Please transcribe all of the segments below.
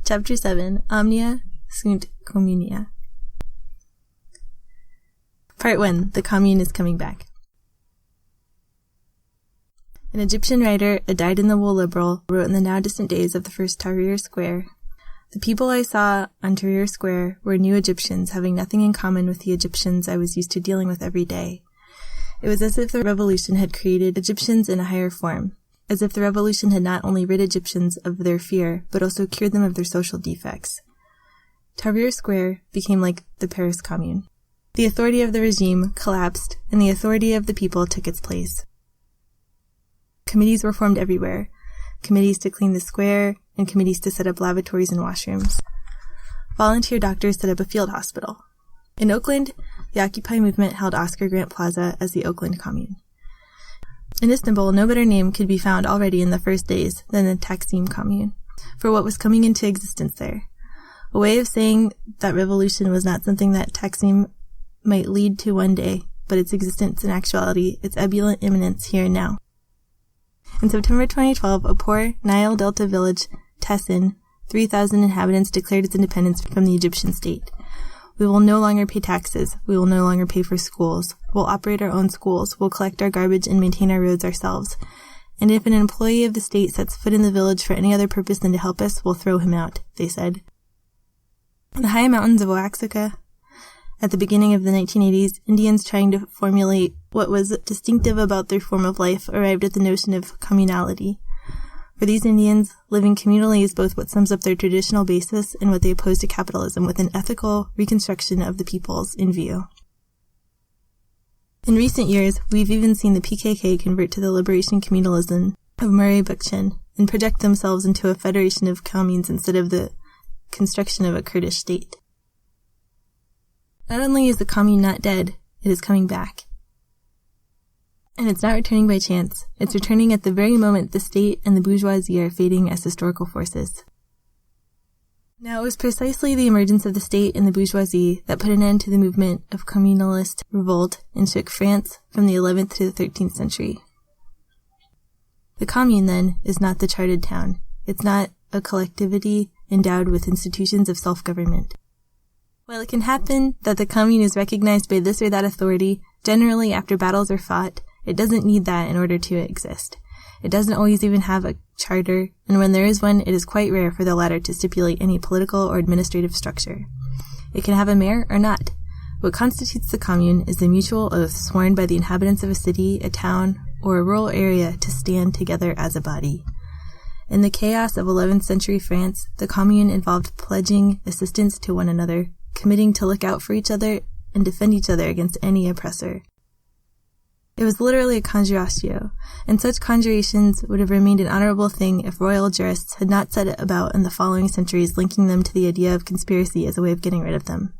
Chapter 7, Omnia, Sunt, Communia. Part 1, The Commune is Coming Back. An Egyptian writer, a dyed-in-the-wool liberal, wrote in the now-distant days of the first Tahrir Square, "The people I saw on Tahrir Square were new Egyptians having nothing in common with the Egyptians I was used to dealing with every day. It was as if the revolution had created Egyptians in a higher form, as if the revolution had not only rid Egyptians of their fear, but also cured them of their social defects. Tahrir Square became like the Paris Commune. The authority of the regime collapsed, and the authority of the people took its place. Committees were formed everywhere, committees to clean the square, and committees to set up lavatories and washrooms. Volunteer doctors set up a field hospital. In Oakland, the Occupy movement held Oscar Grant Plaza as the Oakland Commune. In Istanbul, no better name could be found already in the first days than the Taksim Commune, for what was coming into existence there. A way of saying that revolution was not something that Taksim might lead to one day, but its existence in actuality, its ebullient imminence here and now. In September 2012, a poor Nile Delta village, Tessin, 3,000 inhabitants, declared its independence from the Egyptian state. We will no longer pay taxes. We will no longer pay for schools. We'll operate our own schools. We'll collect our garbage and maintain our roads ourselves. And if an employee of the state sets foot in the village for any other purpose than to help us, we'll throw him out," they said. In the high mountains of Oaxaca, at the beginning of the 1980s, Indians trying to formulate what was distinctive about their form of life arrived at the notion of communality. For these Indians, living communally is both what sums up their traditional basis and what they oppose to capitalism, with an ethical reconstruction of the peoples in view. In recent years, we've even seen the PKK convert to the liberation communalism of Murray Bookchin and project themselves into a federation of communes instead of the construction of a Kurdish state. Not only is the commune not dead, it is coming back. And it's not returning by chance. It's returning at the very moment the state and the bourgeoisie are fading as historical forces. Now, it was precisely the emergence of the state and the bourgeoisie that put an end to the movement of communalist revolt and shook France from the 11th to the 13th century. The commune, then, is not the charted town. It's not a collectivity endowed with institutions of self-government. While it can happen that the commune is recognized by this or that authority, generally after battles are fought, it doesn't need that in order to exist. It doesn't always even have a charter, and when there is one, it is quite rare for the latter to stipulate any political or administrative structure. It can have a mayor or not. What constitutes the commune is the mutual oath sworn by the inhabitants of a city, a town, or a rural area to stand together as a body. In the chaos of 11th century France, the commune involved pledging assistance to one another, committing to look out for each other and defend each other against any oppressor. It was literally a conjuratio, and such conjurations would have remained an honorable thing if royal jurists had not set about in the following centuries linking them to the idea of conspiracy as a way of getting rid of them.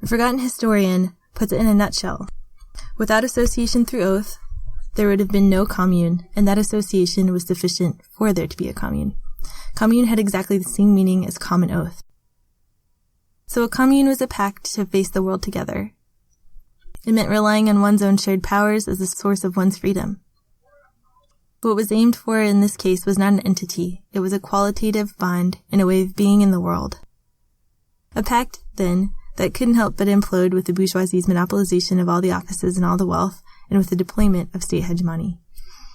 A forgotten historian puts it in a nutshell. Without association through oath, there would have been no commune, and that association was sufficient for there to be a commune. Commune had exactly the same meaning as common oath. So a commune was a pact to face the world together. It meant relying on one's own shared powers as the source of one's freedom. What was aimed for in this case was not an entity, it was a qualitative bond and a way of being in the world. A pact, then, that couldn't help but implode with the bourgeoisie's monopolization of all the offices and all the wealth, and with the deployment of state hegemony.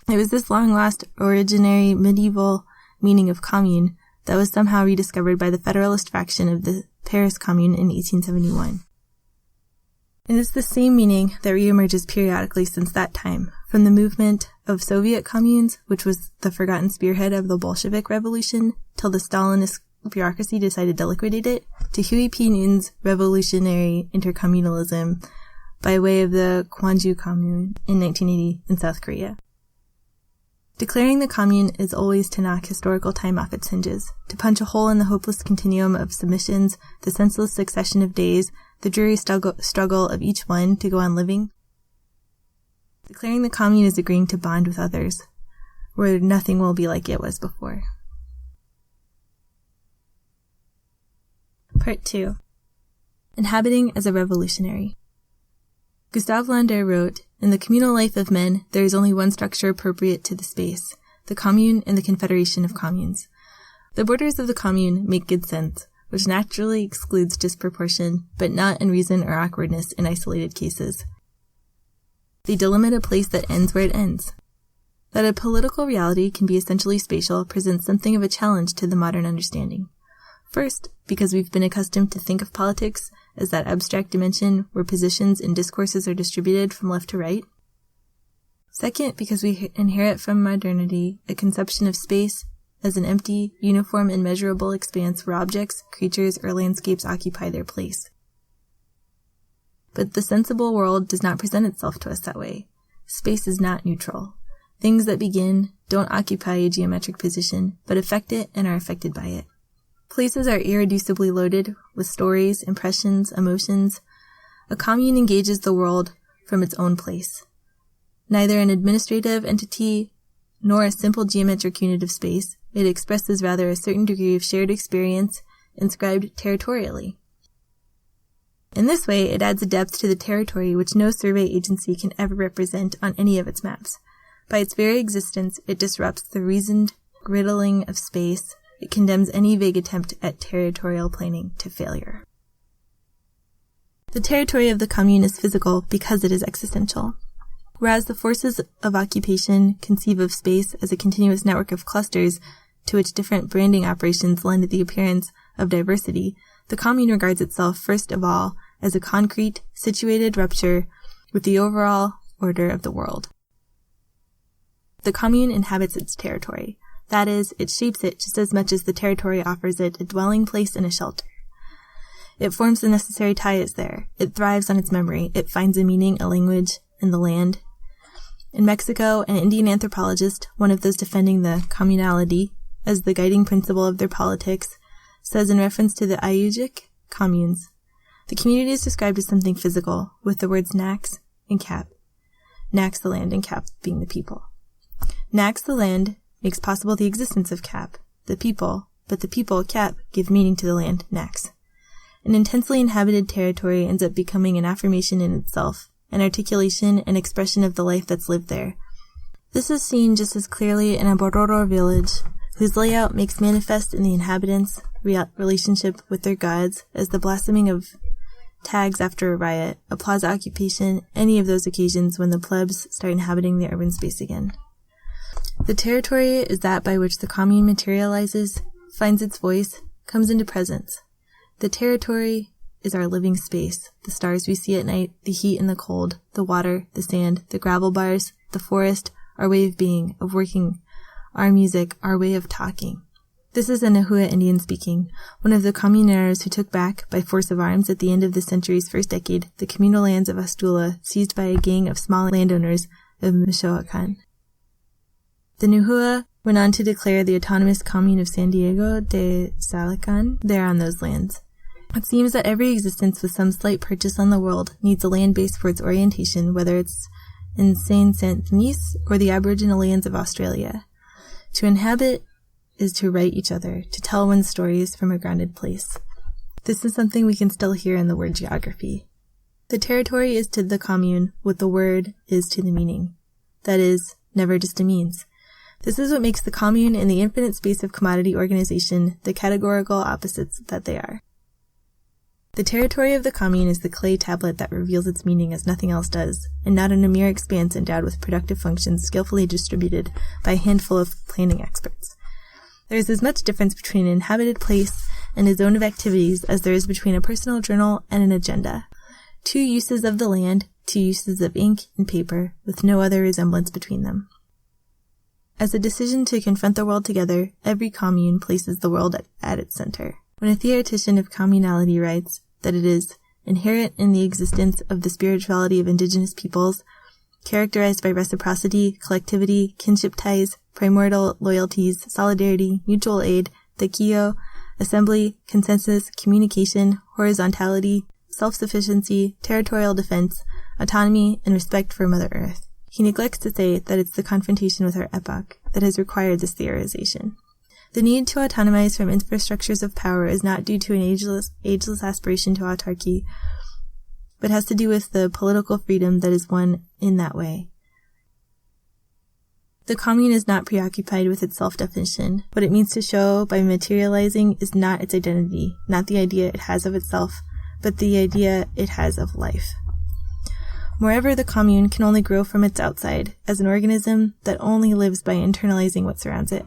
It was this long-lost, originary, medieval meaning of commune that was somehow rediscovered by the Federalist faction of the Paris Commune in 1871. And it's the same meaning that reemerges periodically since that time, from the movement of Soviet communes, which was the forgotten spearhead of the Bolshevik Revolution, till the Stalinist bureaucracy decided to liquidate it, to Huey P. Newton's revolutionary intercommunalism by way of the Gwangju Commune in 1980 in South Korea. Declaring the commune is always to knock historical time off its hinges, to punch a hole in the hopeless continuum of submissions, the senseless succession of days, the dreary struggle of each one to go on living. Declaring the commune is agreeing to bond with others, where nothing will be like it was before. Part 2. Inhabiting as a revolutionary. Gustave Landor wrote, "In the communal life of men, there is only one structure appropriate to the space, the commune and the confederation of communes. The borders of the commune make good sense, which naturally excludes disproportion, but not unreason or awkwardness in isolated cases. They delimit a place that ends where it ends. That a political reality can be essentially spatial presents something of a challenge to the modern understanding. First, because we've been accustomed to think of politics as that abstract dimension where positions and discourses are distributed from left to right. Second, because we inherit from modernity a conception of space as an empty, uniform, and measurable expanse where objects, creatures, or landscapes occupy their place. But the sensible world does not present itself to us that way. Space is not neutral. Things that begin don't occupy a geometric position, but affect it and are affected by it. Places are irreducibly loaded with stories, impressions, emotions. A commune engages the world from its own place. Neither an administrative entity nor a simple geometric unit of space, it expresses rather a certain degree of shared experience inscribed territorially. In this way, it adds a depth to the territory which no survey agency can ever represent on any of its maps. By its very existence, it disrupts the reasoned griddling of space. It condemns any vague attempt at territorial planning to failure. The territory of the commune is physical because it is existential. Whereas the forces of occupation conceive of space as a continuous network of clusters to which different branding operations lend the appearance of diversity, the commune regards itself first of all as a concrete, situated rupture with the overall order of the world. The commune inhabits its territory. That is, it shapes it just as much as the territory offers it a dwelling place and a shelter. It forms the necessary ties there. It thrives on its memory. It finds a meaning, a language, in the land. In Mexico, an Indian anthropologist, one of those defending the communality as the guiding principle of their politics, says in reference to the Ayujic communes, the community is described as something physical, with the words nax and cap. Nax the land and cap being the people. Nax the land makes possible the existence of cap, the people, but the people, cap, give meaning to the land, nax. An intensely inhabited territory ends up becoming an affirmation in itself, an articulation and expression of the life that's lived there. This is seen just as clearly in a Bororo village, whose layout makes manifest in the inhabitants' relationship with their gods as the blossoming of tags after a riot, a plaza occupation, any of those occasions when the plebs start inhabiting the urban space again. The territory is that by which the commune materializes, finds its voice, comes into presence. The territory is our living space, the stars we see at night, the heat and the cold, the water, the sand, the gravel bars, the forest, our way of being, of working, our music, our way of talking. This is a Nahua Indian speaking, one of the communeros who took back, by force of arms at the end of the century's first decade, the communal lands of Astula seized by a gang of small landowners of Michoacan. The Nahua went on to declare the autonomous commune of San Diego de Salacan there on those lands. It seems that every existence with some slight purchase on the world needs a land base for its orientation, whether it's in Saint-Denis or the aboriginal lands of Australia. To inhabit is to write each other, to tell one's stories from a grounded place. This is something we can still hear in the word geography. The territory is to the commune what the word is to the meaning. That is, never just a means. This is what makes the commune and the infinite space of commodity organization the categorical opposites that they are. The territory of the commune is the clay tablet that reveals its meaning as nothing else does, and not in a mere expanse endowed with productive functions skillfully distributed by a handful of planning experts. There is as much difference between an inhabited place and a zone of activities as there is between a personal journal and an agenda. Two uses of the land, two uses of ink and paper, with no other resemblance between them. As a decision to confront the world together, every commune places the world at its center. When a theoretician of communality writes that it is inherent in the existence of the spirituality of indigenous peoples, characterized by reciprocity, collectivity, kinship ties, primordial loyalties, solidarity, mutual aid, tequio, assembly, consensus, communication, horizontality, self-sufficiency, territorial defense, autonomy, and respect for Mother Earth. He neglects to say that it's the confrontation with our epoch that has required this theorization. The need to autonomize from infrastructures of power is not due to an ageless aspiration to autarky, but has to do with the political freedom that is won in that way. The commune is not preoccupied with its self-definition. What it means to show by materializing is not its identity, not the idea it has of itself, but the idea it has of life. Moreover, the commune can only grow from its outside, as an organism that only lives by internalizing what surrounds it.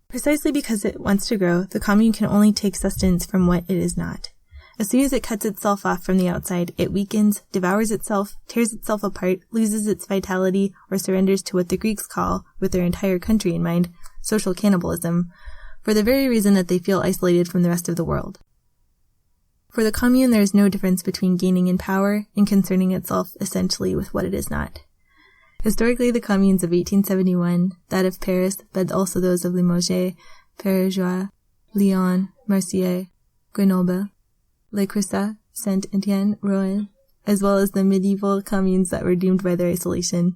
Precisely because it wants to grow, the commune can only take sustenance from what it is not. As soon as it cuts itself off from the outside, it weakens, devours itself, tears itself apart, loses its vitality, or surrenders to what the Greeks call, with their entire country in mind, social cannibalism, for the very reason that they feel isolated from the rest of the world. For the commune, there is no difference between gaining in power and concerning itself essentially with what it is not. Historically, the communes of 1871, that of Paris, but also those of Limoges, Perigueux, Lyon, Marseille, Grenoble, Le Creuset, Saint-Étienne, Rouen, as well as the medieval communes that were doomed by their isolation.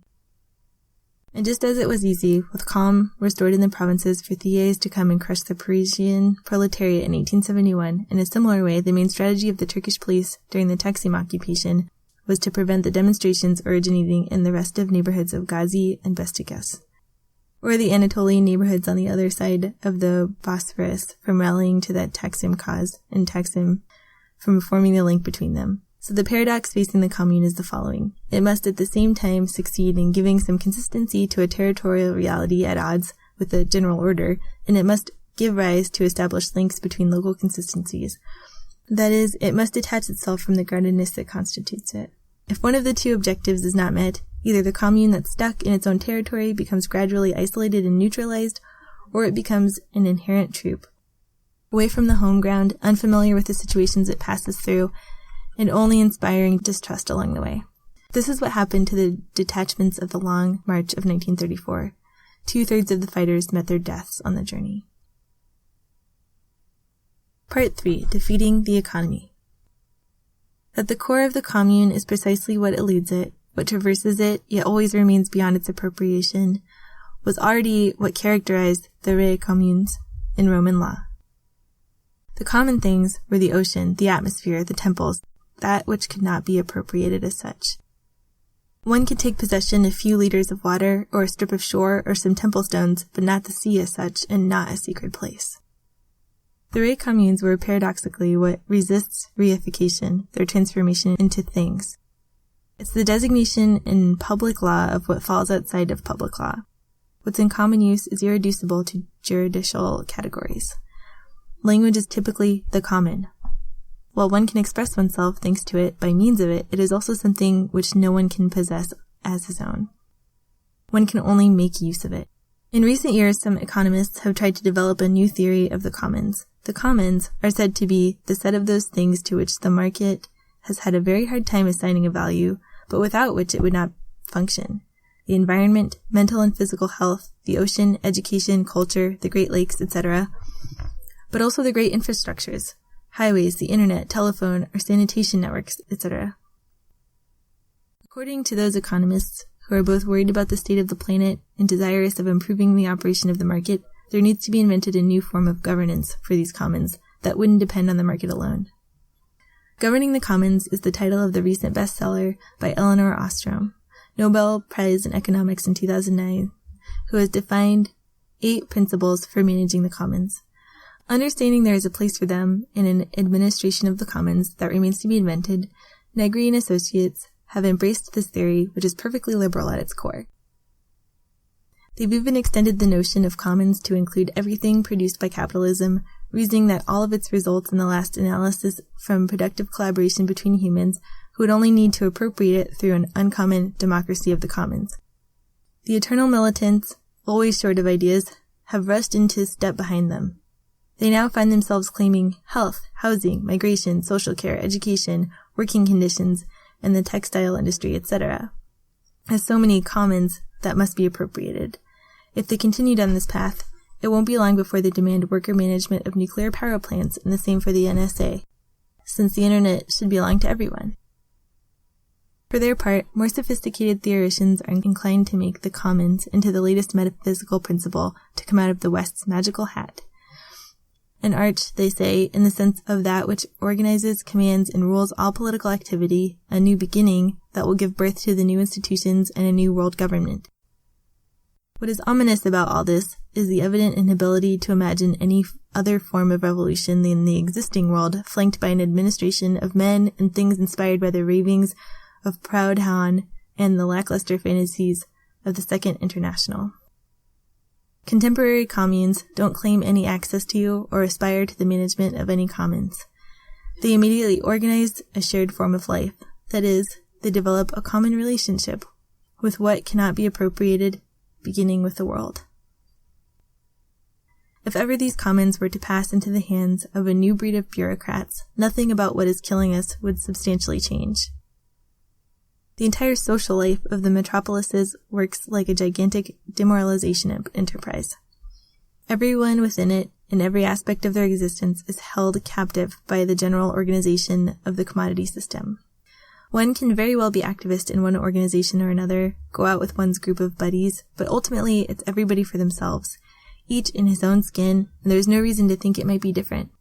And just as it was easy, with calm restored in the provinces, for Thiers to come and crush the Parisian proletariat in 1871, in a similar way, the main strategy of the Turkish police during the Taksim occupation was to prevent the demonstrations originating in the restive neighborhoods of Gazi and Beşiktaş, or the Anatolian neighborhoods on the other side of the Bosphorus, from rallying to that Taksim cause, and Taksim from forming the link between them. So the paradox facing the commune is the following. It must at the same time succeed in giving some consistency to a territorial reality at odds with the general order, and it must give rise to established links between local consistencies. That is, it must detach itself from the groundedness that constitutes it. If one of the two objectives is not met, either the commune that's stuck in its own territory becomes gradually isolated and neutralized, or it becomes an inherent troop, away from the home ground, unfamiliar with the situations it passes through, and only inspiring distrust along the way. This is what happened to the detachments of the Long March of 1934. 2/3 of the fighters met their deaths on the journey. Part 3. Defeating the economy. At the core of the commune is precisely what eludes it, what traverses it, yet always remains beyond its appropriation, was already what characterized the res communes in Roman law. The common things were the ocean, the atmosphere, the temples, that which could not be appropriated as such. One could take possession of a few liters of water, or a strip of shore, or some temple stones, but not the sea as such, and not a sacred place. The res communes were paradoxically what resists reification, their transformation into things. It's the designation in public law of what falls outside of public law. What's in common use is irreducible to juridical categories. Language is typically the common. While one can express oneself thanks to it, by means of it, it is also something which no one can possess as his own. One can only make use of it. In recent years, some economists have tried to develop a new theory of the commons. The commons are said to be the set of those things to which the market has had a very hard time assigning a value, but without which it would not function. The environment, mental and physical health, the ocean, education, culture, the Great Lakes, etc., but also the great infrastructures, highways, the internet, telephone, or sanitation networks, etc. According to those economists who are both worried about the state of the planet and desirous of improving the operation of the market, there needs to be invented a new form of governance for these commons that wouldn't depend on the market alone. Governing the Commons is the title of the recent bestseller by Elinor Ostrom, Nobel Prize in Economics in 2009, who has defined 8 principles for managing the commons. Understanding there is a place for them in an administration of the commons that remains to be invented, Negri and Associates have embraced this theory, which is perfectly liberal at its core. They've even extended the notion of commons to include everything produced by capitalism, reasoning that all of its results in the last analysis from productive collaboration between humans who would only need to appropriate it through an uncommon democracy of the commons. The eternal militants, always short of ideas, have rushed into step behind them. They now find themselves claiming health, housing, migration, social care, education, working conditions, and the textile industry, etc. as so many commons that must be appropriated. If they continue down this path, it won't be long before they demand worker management of nuclear power plants and the same for the NSA, since the internet should belong to everyone. For their part, more sophisticated theorists are inclined to make the commons into the latest metaphysical principle to come out of the West's magical hat. An arch, they say, in the sense of that which organizes, commands, and rules all political activity, a new beginning that will give birth to the new institutions and a new world government. What is ominous about all this is the evident inability to imagine any other form of revolution than the existing world, flanked by an administration of men and things inspired by the ravings of Proud Han and the lackluster fantasies of the Second International. Contemporary communes don't claim any access to or aspire to the management of any commons. They immediately organize a shared form of life. That is, they develop a common relationship with what cannot be appropriated, beginning with the world. If ever these commons were to pass into the hands of a new breed of bureaucrats, nothing about what is killing us would substantially change. The entire social life of the metropolises works like a gigantic demoralization enterprise. Everyone within it, in every aspect of their existence, is held captive by the general organization of the commodity system. One can very well be activist in one organization or another, go out with one's group of buddies, but ultimately it's everybody for themselves, each in his own skin, and there's no reason to think it might be different.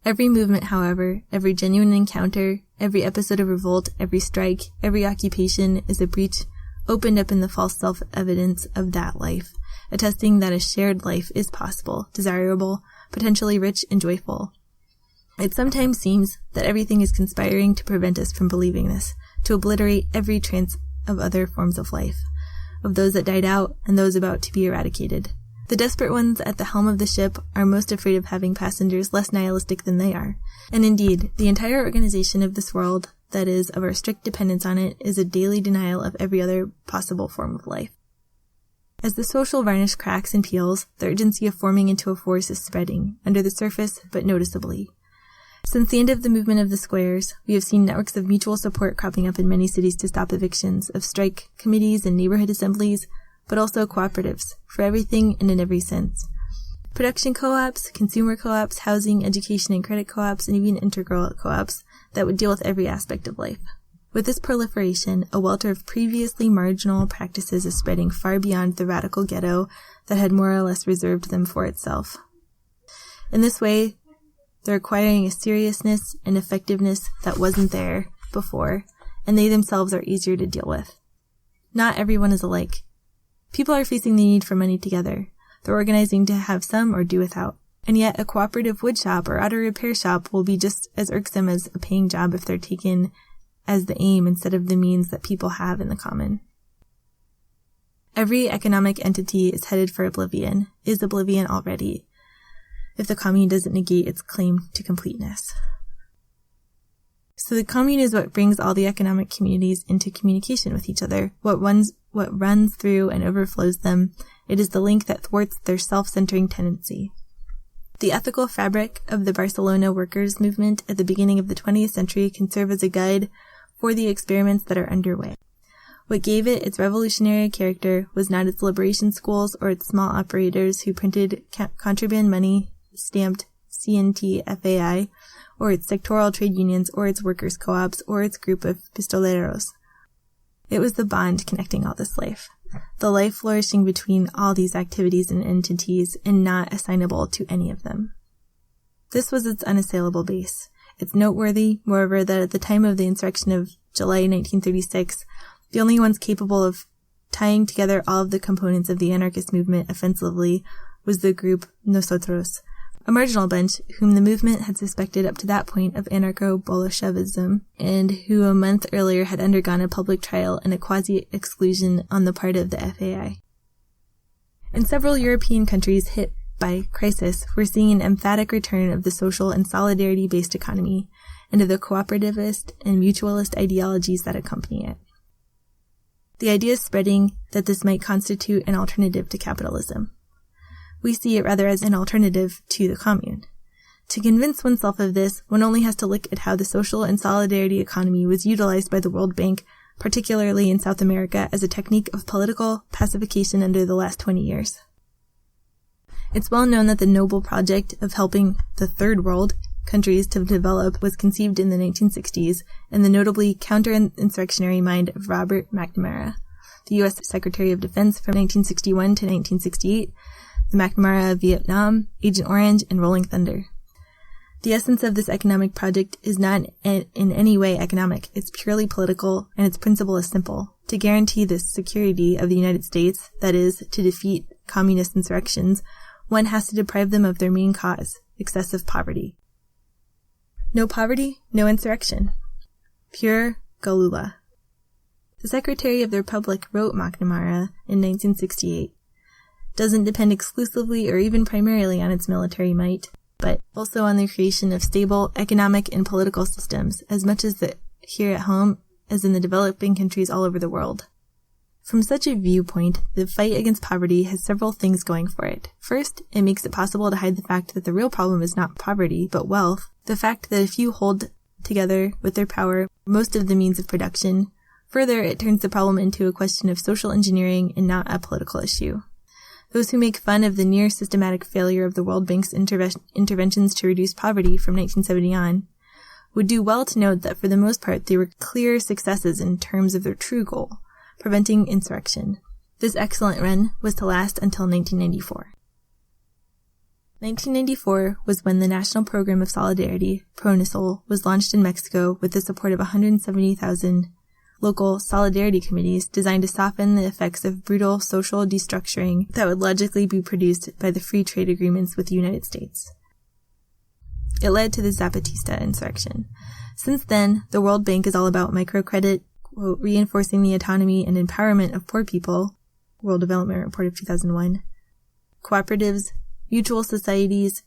Every movement, however, every genuine encounter, every episode of revolt, every strike, every occupation is a breach opened up in the false self-evidence of that life, attesting that a shared life is possible, desirable, potentially rich and joyful. It sometimes seems that everything is conspiring to prevent us from believing this, to obliterate every trace of other forms of life, of those that died out and those about to be eradicated. The desperate ones at the helm of the ship are most afraid of having passengers less nihilistic than they are. And indeed, the entire organization of this world, that is, of our strict dependence on it, is a daily denial of every other possible form of life. As the social varnish cracks and peels, the urgency of forming into a force is spreading, under the surface, but noticeably. Since the end of the movement of the squares, we have seen networks of mutual support cropping up in many cities to stop evictions, of strike committees and neighborhood assemblies, but also cooperatives, for everything and in every sense. Production co-ops, consumer co-ops, housing, education and credit co-ops, and even integral co-ops that would deal with every aspect of life. With this proliferation, a welter of previously marginal practices is spreading far beyond the radical ghetto that had more or less reserved them for itself. In this way, they're acquiring a seriousness and effectiveness that wasn't there before, and they themselves are easier to deal with. Not everyone is alike. People are facing the need for money together. They're organizing to have some or do without. And yet a cooperative woodshop or auto repair shop will be just as irksome as a paying job if they're taken as the aim instead of the means that people have in the common. Every economic entity is headed for oblivion, is oblivion already, if the commune doesn't negate its claim to completeness. So the commune is what brings all the economic communities into communication with each other, what runs through and overflows them. It is the link that thwarts their self-centering tendency. The ethical fabric of the Barcelona workers' movement at the beginning of the 20th century can serve as a guide for the experiments that are underway. What gave it its revolutionary character was not its liberation schools or its small operators who printed contraband money stamped CNT-FAI, or its sectoral trade unions, or its workers' co-ops, or its group of pistoleros. It was the bond connecting all this life, the life flourishing between all these activities and entities and not assignable to any of them. This was its unassailable base. It's noteworthy, moreover, that at the time of the insurrection of July 1936, the only ones capable of tying together all of the components of the anarchist movement offensively was the group Nosotros, a marginal bunch whom the movement had suspected up to that point of anarcho-Bolshevism, and who a month earlier had undergone a public trial and a quasi-exclusion on the part of the FAI. In several European countries hit by crisis, we're seeing an emphatic return of the social and solidarity-based economy, and of the cooperativist and mutualist ideologies that accompany it. The idea is spreading that this might constitute an alternative to capitalism. We see it rather as an alternative to the commune. To convince oneself of this, one only has to look at how the social and solidarity economy was utilized by the World Bank, particularly in South America, as a technique of political pacification under the last 20 years. It's well known that the noble project of helping the Third World countries to develop was conceived in the 1960s in the notably counter-insurrectionary mind of Robert McNamara, the U.S. Secretary of Defense from 1961 to 1968, the McNamara of Vietnam, Agent Orange, and Rolling Thunder. The essence of this economic project is not in any way economic. It's purely political, and its principle is simple. To guarantee the security of the United States, that is, to defeat communist insurrections, one has to deprive them of their main cause, excessive poverty. No poverty, no insurrection. Pure Galula. The Secretary of the Republic wrote McNamara in 1968, doesn't depend exclusively or even primarily on its military might, but also on the creation of stable economic and political systems, as much as here at home as in the developing countries all over the world. From such a viewpoint, the fight against poverty has several things going for it. First, it makes it possible to hide the fact that the real problem is not poverty, but wealth, the fact that a few hold together with their power most of the means of production. Further, it turns the problem into a question of social engineering and not a political issue. Those who make fun of the near systematic failure of the World Bank's interventions to reduce poverty from 1970 on would do well to note that for the most part they were clear successes in terms of their true goal, preventing insurrection. This excellent run was to last until 1994. 1994 was when the National Program of Solidarity, PRONASOL, was launched in Mexico with the support of 170,000 local solidarity committees designed to soften the effects of brutal social destructuring that would logically be produced by the free trade agreements with the United States. It led to the Zapatista insurrection. Since then, the World Bank is all about microcredit, quote, reinforcing the autonomy and empowerment of poor people, World Development Report of 2001, cooperatives, mutual societies,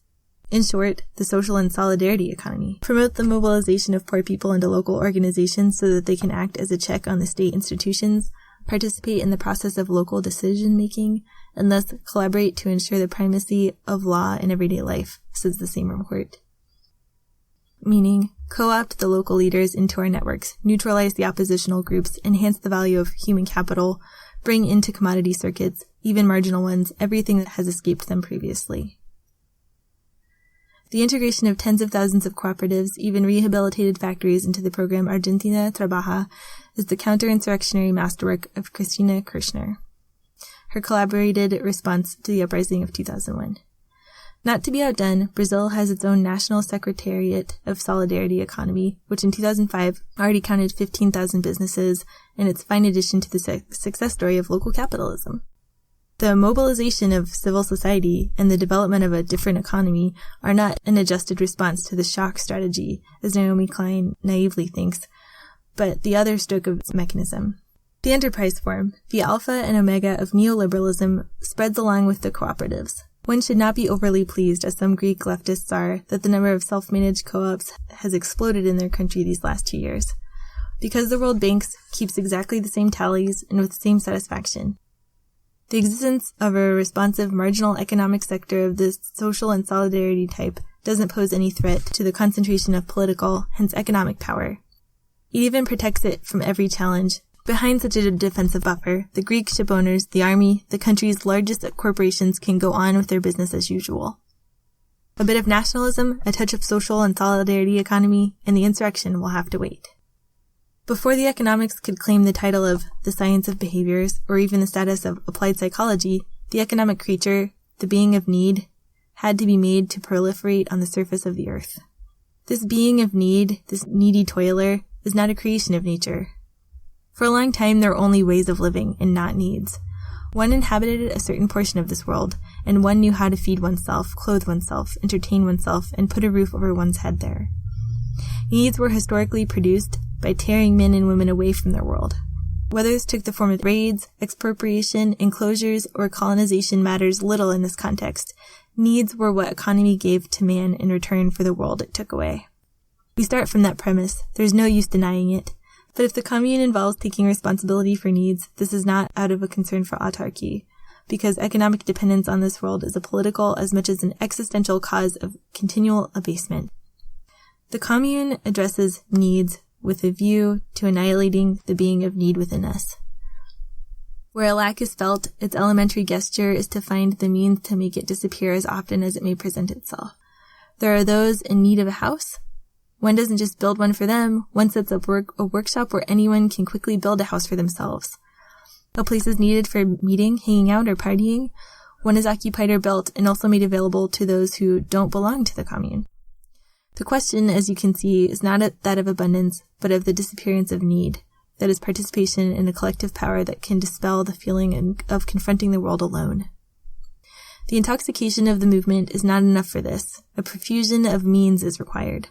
in short, the social and solidarity economy. Promote the mobilization of poor people into local organizations so that they can act as a check on the state institutions, participate in the process of local decision-making, and thus collaborate to ensure the primacy of law in everyday life, says the same report. Meaning, co-opt the local leaders into our networks, neutralize the oppositional groups, enhance the value of human capital, bring into commodity circuits, even marginal ones, everything that has escaped them previously. The integration of tens of thousands of cooperatives, even rehabilitated factories into the program Argentina Trabaja is the counter-insurrectionary masterwork of Cristina Kirchner. Her collaborated response to the uprising of 2001. Not to be outdone, Brazil has its own National Secretariat of Solidarity Economy, which in 2005 already counted 15,000 businesses, and its fine addition to the success story of local capitalism. The mobilization of civil society and the development of a different economy are not an adjusted response to the shock strategy, as Naomi Klein naively thinks, but the other stroke of its mechanism. The enterprise form, the alpha and omega of neoliberalism, spreads along with the cooperatives. One should not be overly pleased, as some Greek leftists are, that the number of self-managed co-ops has exploded in their country these last 2 years. Because the World Bank keeps exactly the same tallies and with the same satisfaction. The existence of a responsive marginal economic sector of this social and solidarity type doesn't pose any threat to the concentration of political, hence economic power. It even protects it from every challenge. Behind such a defensive buffer, the Greek shipowners, the army, the country's largest corporations can go on with their business as usual. A bit of nationalism, a touch of social and solidarity economy, and the insurrection will have to wait. Before the economics could claim the title of the science of behaviors, or even the status of applied psychology, the economic creature, the being of need, had to be made to proliferate on the surface of the earth. This being of need, this needy toiler, is not a creation of nature. For a long time there were only ways of living, and not needs. One inhabited a certain portion of this world, and one knew how to feed oneself, clothe oneself, entertain oneself, and put a roof over one's head there. Needs were historically produced by tearing men and women away from their world. Whether this took the form of raids, expropriation, enclosures, or colonization matters little in this context. Needs were what economy gave to man in return for the world it took away. We start from that premise. There's no use denying it. But if the commune involves taking responsibility for needs, this is not out of a concern for autarky, because economic dependence on this world is a political as much as an existential cause of continual abasement. The commune addresses needs with a view to annihilating the being of need within us. Where a lack is felt, its elementary gesture is to find the means to make it disappear as often as it may present itself. There are those in need of a house. One doesn't just build one for them, one sets up a workshop where anyone can quickly build a house for themselves. A place is needed for meeting, hanging out, or partying. One is occupied or built and also made available to those who don't belong to the commune. The question, as you can see, is not that of abundance, but of the disappearance of need. that is participation in a collective power that can dispel the feeling of confronting the world alone. The intoxication of the movement is not enough for this. A profusion of means is required.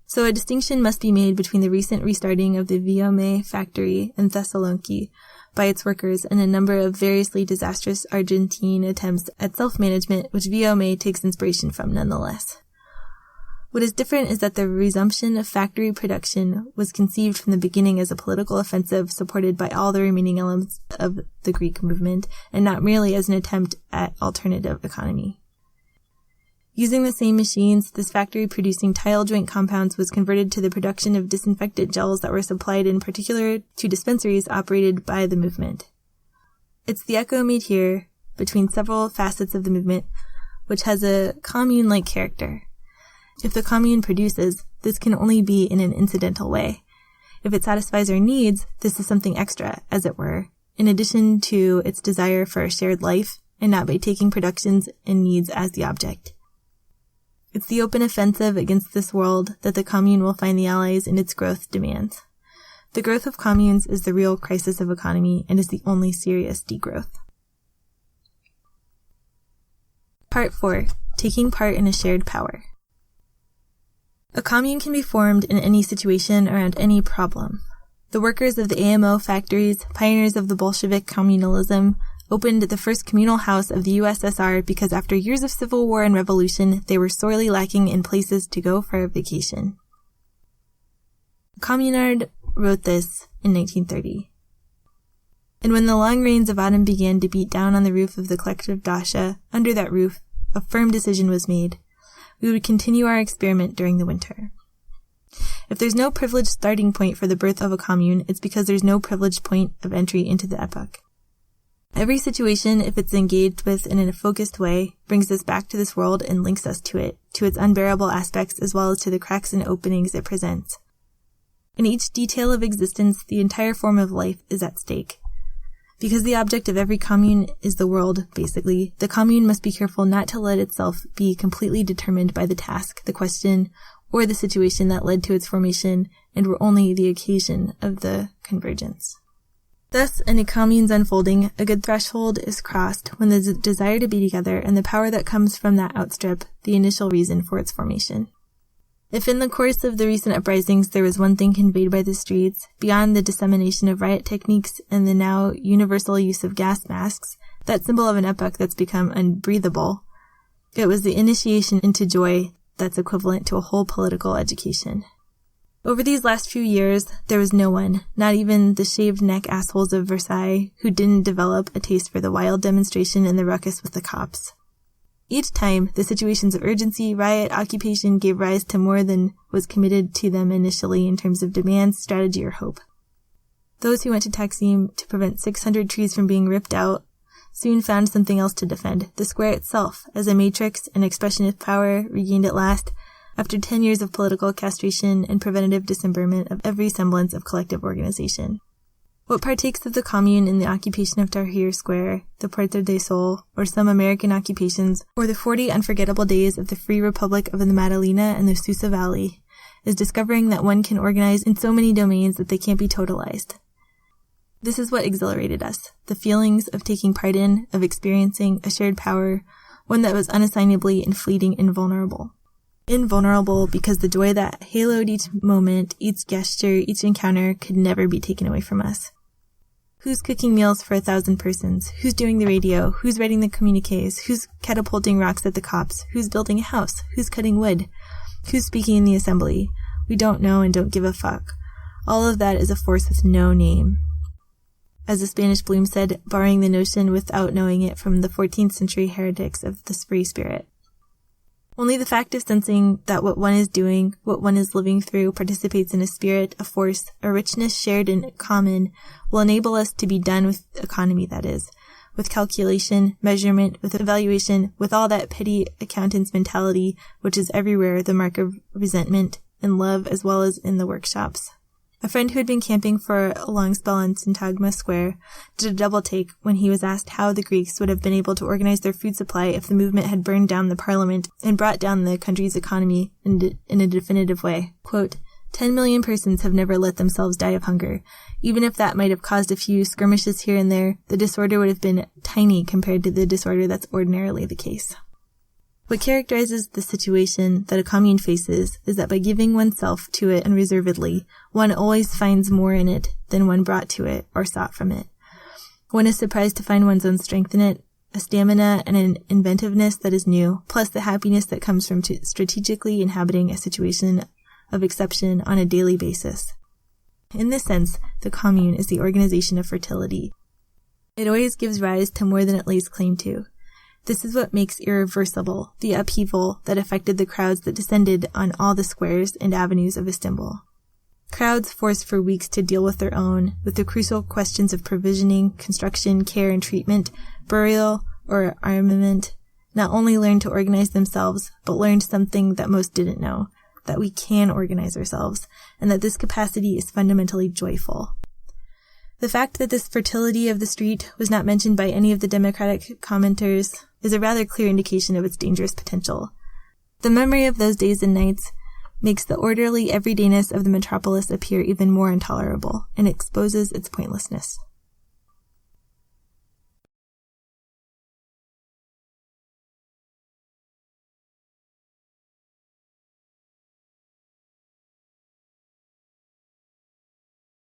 So a distinction must be made between the recent restarting of the Viome factory in Thessaloniki by its workers and a number of variously disastrous Argentine attempts at self-management, which Viome takes inspiration from nonetheless. What is different is that the resumption of factory production was conceived from the beginning as a political offensive supported by all the remaining elements of the Greek movement, and not merely as an attempt at alternative economy. Using the same machines, this factory producing tile joint compounds was converted to the production of disinfectant gels that were supplied in particular to dispensaries operated by the movement. It's the echo made here between several facets of the movement, which has a commune-like character. If the commune produces, this can only be in an incidental way. If it satisfies our needs, this is something extra, as it were, in addition to its desire for a shared life, and not by taking productions and needs as the object. It's the open offensive against this world that the commune will find the allies in its growth demands. The growth of communes is the real crisis of economy and is the only serious degrowth. Part 4. Taking part in a shared power. A commune can be formed in any situation around any problem. The workers of the AMO factories, pioneers of the Bolshevik communalism, opened the first communal house of the USSR because after years of civil war and revolution, they were sorely lacking in places to go for a vacation. Communard wrote this in 1930. And when the long rains of autumn began to beat down on the roof of the collective dacha, under that roof, a firm decision was made. We would continue our experiment during the winter. If there's no privileged starting point for the birth of a commune, it's because there's no privileged point of entry into the epoch. Every situation, if it's engaged with in a focused way, brings us back to this world and links us to it, to its unbearable aspects as well as to the cracks and openings it presents. In each detail of existence, the entire form of life is at stake. Because the object of every commune is the world, basically, the commune must be careful not to let itself be completely determined by the task, the question, or the situation that led to its formation and were only the occasion of the convergence. Thus, in a commune's unfolding, a good threshold is crossed when the desire to be together and the power that comes from that outstrip the initial reason for its formation. If in the course of the recent uprisings there was one thing conveyed by the streets, beyond the dissemination of riot techniques and the now universal use of gas masks, that symbol of an epoch that's become unbreathable, it was the initiation into joy that's equivalent to a whole political education. Over these last few years, there was no one, not even the shaved-neck assholes of Versailles, who didn't develop a taste for the wild demonstration and the ruckus with the cops. Each time, the situations of urgency, riot, occupation gave rise to more than was committed to them initially in terms of demands, strategy, or hope. Those who went to Taksim to prevent 600 trees from being ripped out soon found something else to defend, the square itself, as a matrix and expression of power regained at last, after 10 years of political castration and preventative dismemberment of every semblance of collective organization. What partakes of the commune in the occupation of Tahrir Square, the Puerta del Sol, or some American occupations, or the 40 unforgettable days of the Free Republic of the Madalena and the Susa Valley, is discovering that one can organize in so many domains that they can't be totalized. This is what exhilarated us, the feelings of taking part in, of experiencing a shared power, one that was unassignably and fleeting and vulnerable. Invulnerable because the joy that haloed each moment, each gesture, each encounter could never be taken away from us. Who's cooking meals for 1,000 persons? Who's doing the radio? Who's writing the communiques? Who's catapulting rocks at the cops? Who's building a house? Who's cutting wood? Who's speaking in the assembly? We don't know and don't give a fuck. All of that is a force with no name. As the Spanish Bloom said, borrowing the notion without knowing it from the 14th century heretics of the free spirit. Only the fact of sensing that what one is doing, what one is living through, participates in a spirit, a force, a richness shared in common, will enable us to be done with economy, that is, with calculation, measurement, with evaluation, with all that petty accountant's mentality, which is everywhere the mark of resentment, in love as well as in the workshops. A friend who had been camping for a long spell on Syntagma Square did a double take when he was asked how the Greeks would have been able to organize their food supply if the movement had burned down the parliament and brought down the country's economy in a definitive way. Quote, 10 million persons have never let themselves die of hunger. Even if that might have caused a few skirmishes here and there, the disorder would have been tiny compared to the disorder that's ordinarily the case. What characterizes the situation that a commune faces is that by giving oneself to it unreservedly, one always finds more in it than one brought to it or sought from it. One is surprised to find one's own strength in it, a stamina and an inventiveness that is new, plus the happiness that comes from strategically inhabiting a situation of exception on a daily basis. In this sense, the commune is the organization of fertility. It always gives rise to more than it lays claim to. This is what makes irreversible the upheaval that affected the crowds that descended on all the squares and avenues of Istanbul. Crowds forced for weeks to deal with the crucial questions of provisioning, construction, care and treatment, burial, or armament, not only learned to organize themselves, but learned something that most didn't know, that we can organize ourselves, and that this capacity is fundamentally joyful. The fact that this fertility of the street was not mentioned by any of the democratic commenters is a rather clear indication of its dangerous potential. The memory of those days and nights makes the orderly everydayness of the metropolis appear even more intolerable, and exposes its pointlessness.